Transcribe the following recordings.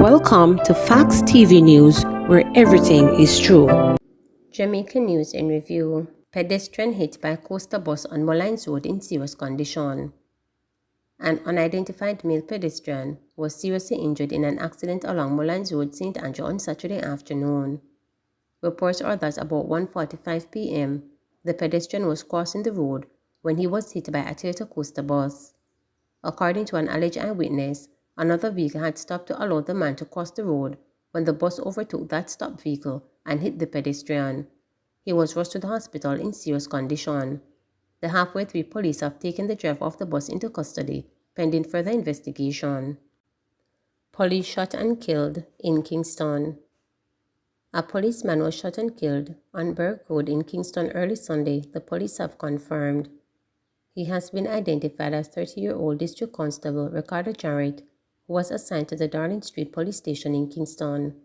Welcome to Facts TV News, where everything is true. Jamaica News in Review. Pedestrian hit by coaster bus on Mullines Road in serious condition. An unidentified male pedestrian was seriously injured in an accident along Mullines Road, St. Andrew on Saturday afternoon. Reports are that about 1:45 p.m., the pedestrian was crossing the road when he was hit by a Toyota coaster bus. According to an alleged eyewitness, another vehicle had stopped to allow the man to cross the road when the bus overtook that stopped vehicle and hit the pedestrian. He was rushed to the hospital in serious condition. The halfway through police have taken the driver of the bus into custody, pending further investigation. Police shot and killed in Kingston. A policeman was shot and killed on Burke Road in Kingston early Sunday, the police have confirmed. He has been identified as 30-year-old District Constable Ricardo Jarrett, who was assigned to the Darling Street Police Station in Kingston.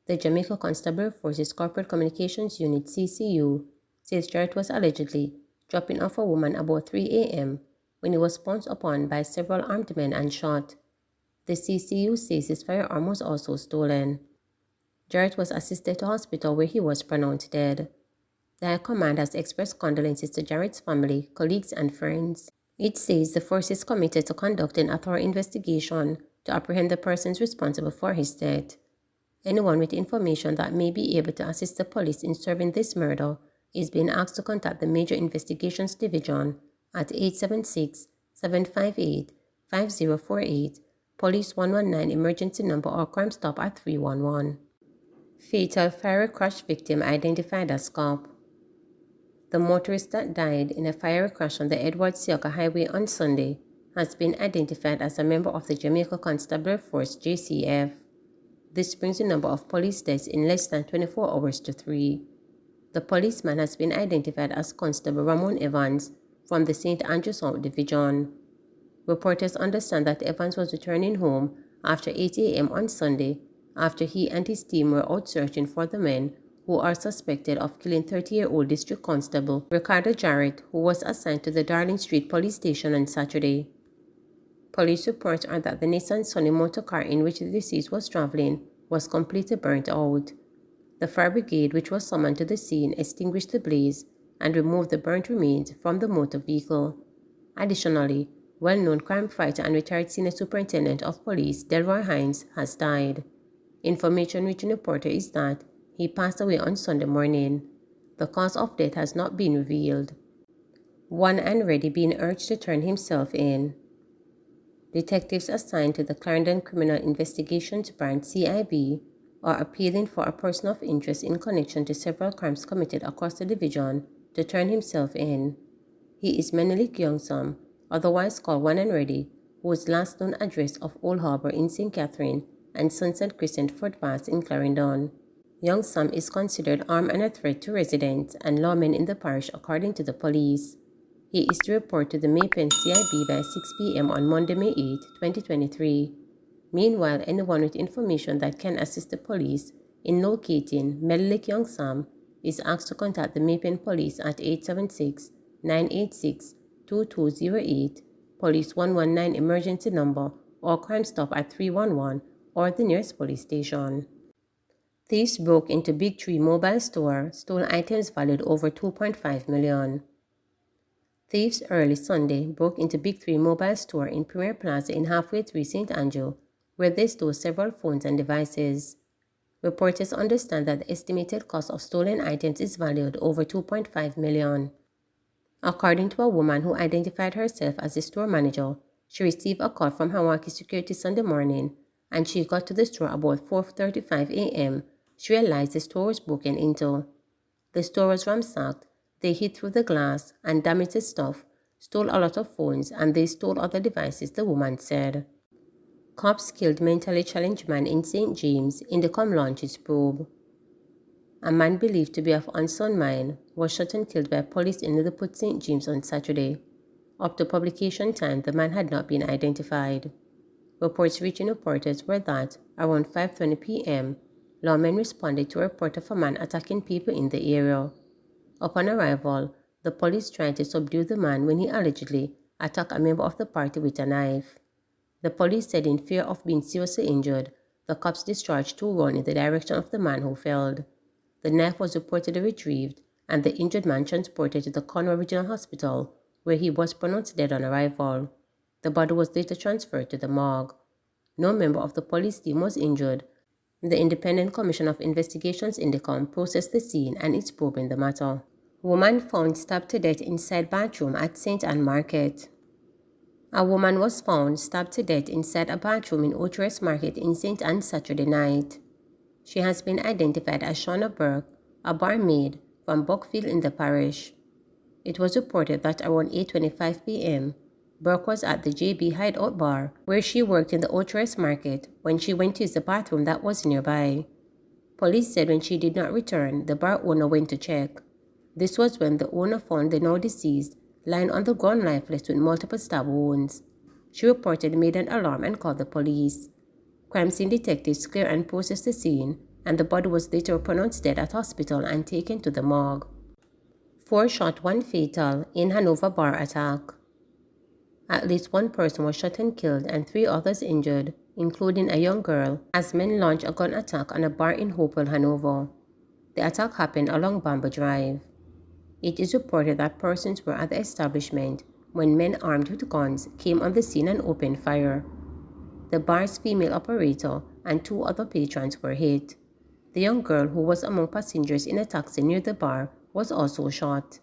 The Jamaica Constabulary Force's Corporate Communications Unit (CCU) says Jarrett was allegedly dropping off a woman about 3 a.m. when he was pounced upon by several armed men and shot. The CCU says his firearm was also stolen. Jarrett was assisted to hospital where he was pronounced dead. The High Command has expressed condolences to Jarrett's family, colleagues, and friends. It says the force is committed to conducting a thorough investigation to apprehend the persons responsible for his death. Anyone with information that may be able to assist the police in solving this murder is being asked to contact the Major Investigations Division at 876-758-5048, Police 119 emergency number or Crime Stop at 311. Fatal fiery crash victim identified as cop. The motorist that died in a fiery crash on the Edward Seaga Highway on Sunday has been identified as a member of the Jamaica Constabulary Force (JCF). This brings the number of police deaths in less than 24 hours to 3. The policeman has been identified as Constable Ramon Evans from the St. Andrew South Division. Reporters understand that Evans was returning home after 8 a.m. on Sunday after he and his team were out searching for the men who are suspected of killing 30-year-old District Constable Ricardo Jarrett, who was assigned to the Darling Street Police Station on Saturday. Police reports are that the Nissan Sunny motor car in which the deceased was traveling was completely burnt out. The fire brigade, which was summoned to the scene, extinguished the blaze and removed the burnt remains from the motor vehicle. Additionally, well-known crime fighter and retired Senior Superintendent of Police Delroy Hines has died. Information reaching the reporter is that he passed away on Sunday morning. The cause of death has not been revealed. One and Ready being urged to turn himself in. Detectives assigned to the Clarendon Criminal Investigations Branch (CIB) are appealing for a person of interest in connection to several crimes committed across the division to turn himself in. He is Menelik Youngsam, otherwise called One and Ready, whose last known address of Old Harbour in St. Catherine and Sunset Crescent footpaths in Clarendon. Youngsam is considered armed and a threat to residents and lawmen in the parish according to the police. He is to report to the Maypen CIB by 6 p.m. on Monday, May 8, 2023. Meanwhile, anyone with information that can assist the police in locating Menelik Youngsam is asked to contact the Maypen Police at 876-986-2208, Police 119 emergency number, or Crime Stop at 311, or the nearest police station. Thieves broke into Big Tree Mobile Store, stole items valued over $2.5 million. Thieves early Sunday broke into Big Three Mobile Store in Premier Plaza in Halfway Through St. Andrew, where they stole several phones and devices. Reporters understand that the estimated cost of stolen items is valued over $2.5 million. According to a woman who identified herself as the store manager, she received a call from Hawaii Security Sunday morning, and she got to the store about 4:35 a.m. She realized the store was broken into. The store was ransacked. They hit through the glass and damaged the stuff, stole a lot of phones, and they stole other devices, the woman said. Cops killed mentally challenged man in St. James in the Launches probe. A man believed to be of unsound mind was shot and killed by police in Lilliput, St. James on Saturday. Up to publication time, the man had not been identified. Reports reaching reporters were that, around 5:20 p.m., lawmen responded to a report of a man attacking people in the area. Upon arrival, the police tried to subdue the man when he allegedly attacked a member of the party with a knife. The police said in fear of being seriously injured, The cops discharged 2 rounds in the direction of the man who fell. The knife was reportedly retrieved and the injured man transported to the Conroe Regional Hospital, where he was pronounced dead on arrival. The body was later transferred to the morgue. No member of the police team was injured. The Independent Commission of Investigations Indicom processed the scene and is probing the matter. Woman found stabbed to death inside bathroom at St. Ann Market. A woman was found stabbed to death inside a bathroom in Ocherest Market in St. Ann Saturday night. She has been identified as Shauna Burke, a barmaid from Buckfield in the parish. It was reported that around 8:25 p.m., Burke was at the JB Hideout Bar, where she worked in the Ocherest Market, when she went to use the bathroom that was nearby. Police said when she did not return, the bar owner went to check. This was when the owner found the now deceased lying on the ground lifeless with multiple stab wounds. She reportedly made an alarm and called the police. Crime scene detectives cleared and processed the scene, and the body was later pronounced dead at hospital and taken to the morgue. 4 shot, 1 fatal in Hanover bar attack. At least 1 person was shot and killed and 3 others injured, including a young girl, as men launched a gun attack on a bar in Hopewell, Hanover. The attack happened along Bamba Drive. It is reported that persons were at the establishment when men armed with guns came on the scene and opened fire. The bar's female operator and 2 other patrons were hit. The young girl, who was among passengers in a taxi near the bar, was also shot.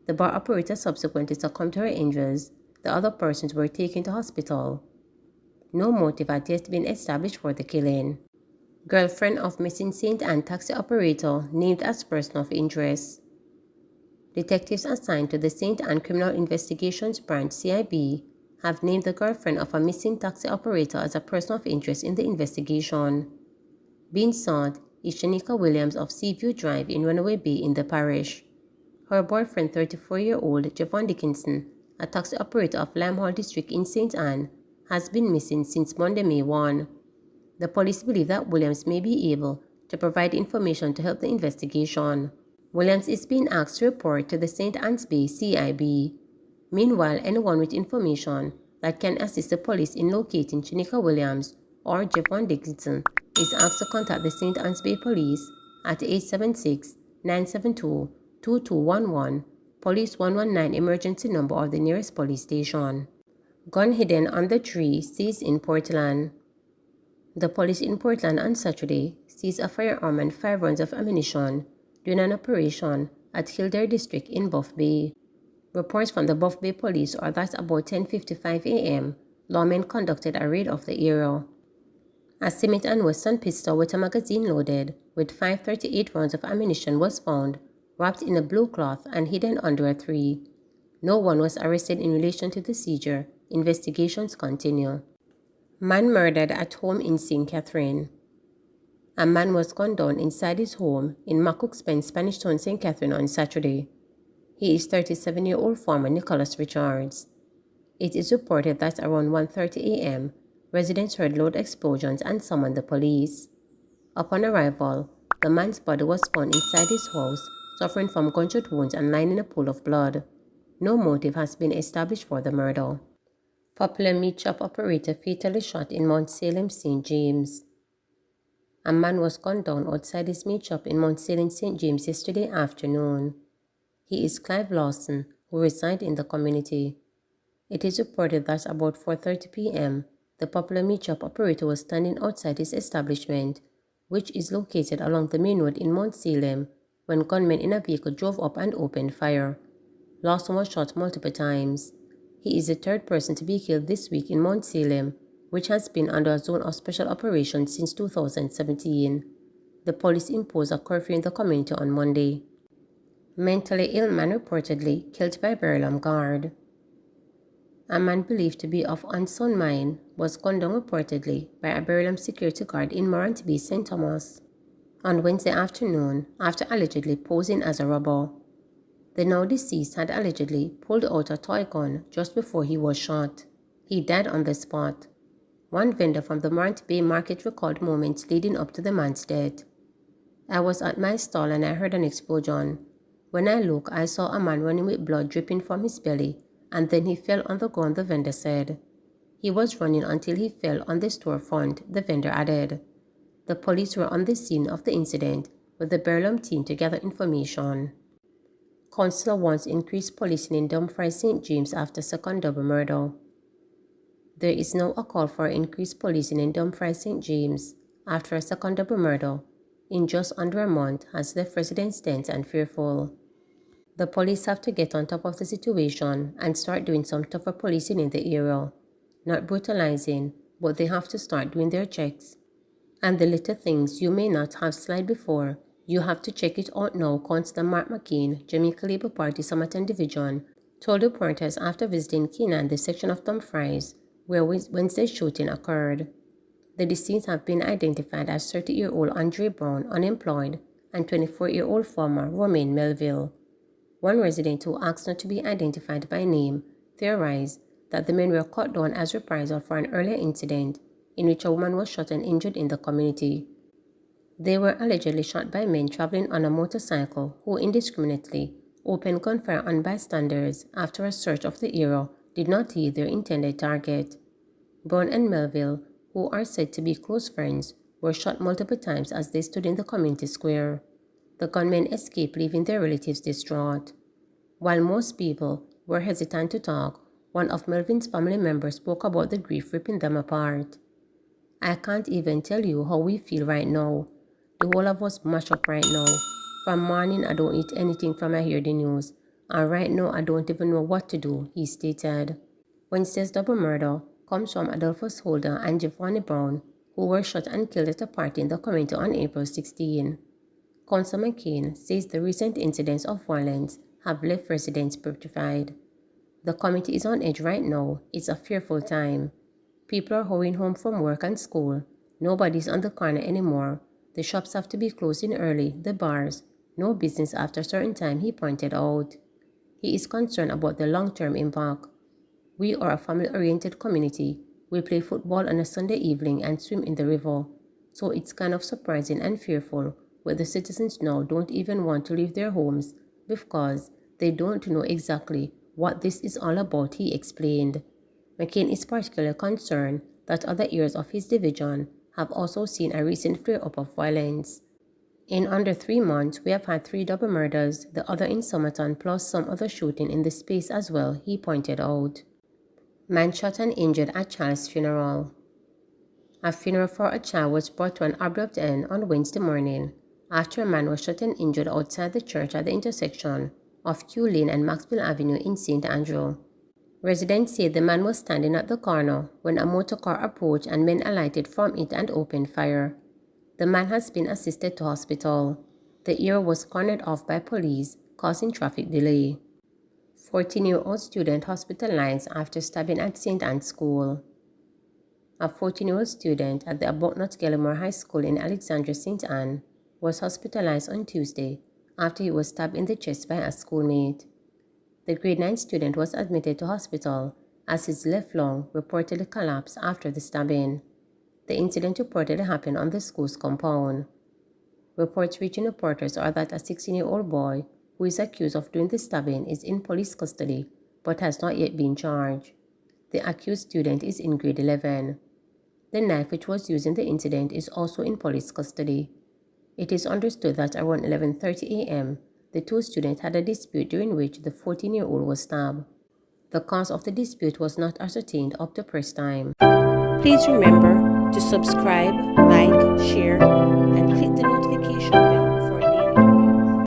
The bar operator subsequently succumbed to her injuries. The other persons were taken to hospital. No motive had yet been established for the killing. Girlfriend of missing St. Ann taxi operator named as person of interest. Detectives assigned to the St. Ann Criminal Investigations Branch CIB have named the girlfriend of a missing taxi operator as a person of interest in the investigation. Being sought is Shanika Williams of Seaview Drive in Runaway Bay in the parish. Her boyfriend, 34-year-old Javon Dickinson, a taxi operator of Limehall District in St. Ann, has been missing since Monday, May 1. The police believe that Williams may be able to provide information to help the investigation. Williams is being asked to report to the St. Ann's Bay CIB. Meanwhile, anyone with information that can assist the police in locating Shanika Williams or Javon Dickinson is asked to contact the St. Ann's Bay Police at 876-972-2211, Police 119 emergency number or the nearest police station. Gun hidden on the tree seized in Portland. The police in Portland on Saturday seized a firearm and 5 rounds of ammunition during an operation at Kildare District in Buff Bay. Reports from the Buff Bay Police are that about 10:55 a.m., lawmen conducted a raid of the area. A Smith & Wesson pistol with a magazine loaded with 5.38 rounds of ammunition was found, wrapped in a blue cloth and hidden under a tree. No one was arrested in relation to the seizure. Investigations continue. Man murdered at home in St. Catherine. A man was gunned down inside his home in Macook's Bend, Spanish Town, St. Catherine on Saturday. He is 37-year-old farmer Nicholas Richards. It is reported that around 1:30 a.m., residents heard loud explosions and summoned the police. Upon arrival, the man's body was found inside his house, suffering from gunshot wounds and lying in a pool of blood. No motive has been established for the murder. Popular meat shop operator fatally shot in Mount Salem, St. James. A man was gunned down outside his meat shop in Mount Salem, St. James yesterday afternoon. He is Clive Lawson, who resides in the community. It is reported that about 4:30 p.m., the popular meat shop operator was standing outside his establishment, which is located along the main road in Mount Salem, when gunmen in a vehicle drove up and opened fire. Lawson was shot multiple times. He is the 3rd person to be killed this week in Mount Salem, which has been under a zone of special operations since 2017. The police imposed a curfew in the community on Monday. Mentally ill man reportedly killed by Burlham guard. A man believed to be of unsound mind was gunned down reportedly by a Burlham security guard in Morant Bay, St. Thomas, on Wednesday afternoon after allegedly posing as a robber. The now deceased had allegedly pulled out a toy gun just before he was shot. He died on the spot. One vendor from the Morant Bay market recalled moments leading up to the man's death. "I was at my stall and I heard an explosion. When I looked, I saw a man running with blood dripping from his belly, and then he fell on the ground," the vendor said. "He was running until he fell on the storefront," the vendor added. The police were on the scene of the incident with the Berlin team to gather information. Council wants increased policing in Dumfries St. James after second double murder. There is now a call for increased policing in Dumfries St. James after a second double murder in just under a month has left residents tense and fearful. The police have to get on top of the situation and start doing some tougher policing in the area. Not brutalizing, but they have to start doing their checks. And the little things you may not have slide before, you have to check it out now, Councillor Mark McCain, Jamaica Labour Party Somerton Division, told reporters after visiting Keenan, the section of Dumfries, where Wednesday's shooting occurred. The deceased have been identified as 30-year-old Andre Brown, unemployed, and 24-year-old farmer Romain Melville. One resident who asked not to be identified by name theorized that the men were cut down as reprisal for an earlier incident in which a woman was shot and injured in the community. They were allegedly shot by men traveling on a motorcycle who indiscriminately opened gunfire on bystanders after a search of the area did not hit their intended target. Brown and Melville, who are said to be close friends, were shot multiple times as they stood in the community square. The gunmen escaped, leaving their relatives distraught. While most people were hesitant to talk, one of Melvin's family members spoke about the grief ripping them apart. "I can't even tell you how we feel right now. The whole of us mash up right now. From morning I don't eat anything from I hear the news, and right now I don't even know what to do," he stated. Wednesday's double murder comes from Adolphus Holder and Giovanni Brown, who were shot and killed at a party in the community on April 16. Councillor McCain says the recent incidents of violence have left residents petrified. "The community is on edge right now. It's a fearful time. People are hurrying home from work and school. Nobody's on the corner anymore. The shops have to be closing early, the bars. No business after a certain time," he pointed out. He is concerned about the long-term impact. "We are a family-oriented community. We play football on a Sunday evening and swim in the river. So it's kind of surprising and fearful where the citizens now don't even want to leave their homes because they don't know exactly what this is all about," he explained. McCain is particularly concerned that other areas of his division have also seen a recent flare-up of violence. "In under 3 months, we have had 3 double murders, the other in Somerton plus some other shooting in the space as well," he pointed out. Man shot and injured at child's funeral. A funeral for a child was brought to an abrupt end on Wednesday morning after a man was shot and injured outside the church at the intersection of Kew Lane and Maxwell Avenue in St. Andrew. Residents say the man was standing at the corner when a motor car approached and men alighted from it and opened fire. The man has been assisted to hospital. The area was cornered off by police, causing traffic delay. 14-year-old student hospitalized after stabbing at St. Anne's School. A 14-year-old student at the Arbuthnot Gallimore High School in Alexandria, St. Anne, was hospitalized on Tuesday after he was stabbed in the chest by a schoolmate. The grade 9 student was admitted to hospital as his left lung reportedly collapsed after the stabbing. The incident reportedly happened on the school's compound. Reports reaching reporters are that a 16-year-old boy who is accused of doing the stabbing is in police custody but has not yet been charged. The accused student is in grade 11. The knife which was used in the incident is also in police custody. It is understood that around 11:30 a.m., the 2 students had a dispute during which the 14-year-old was stabbed. The cause of the dispute was not ascertained up to press time. Please remember to subscribe, like, share, and click